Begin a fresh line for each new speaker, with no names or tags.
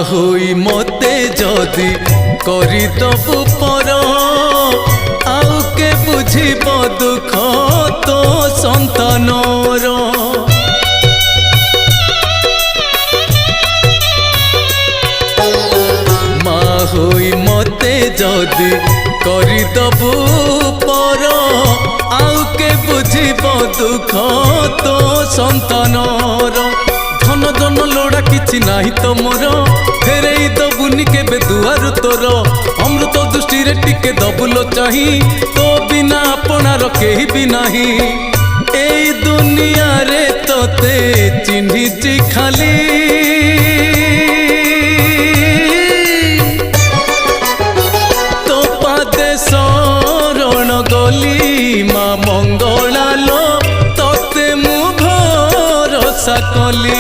होई मते जदि करिदबु पर आउ के बुझिब दुख तो संतानर। माँ होई मते जदि करिदबु पर आउ के बुझिब दुख तो संतानर। धन जन लोड़ा किछि नाही तो मोर फेरई दबुनि केबे दुआर तोर। अमृत दृष्टि रे टिके दबुलो चाही तो बिना अपनार केही भी नाही। एई दुनिया रे तोते चिन्हिछि खाली तो पादे शरण गली। माँ मंगला लो तोते मु भरोसा कली।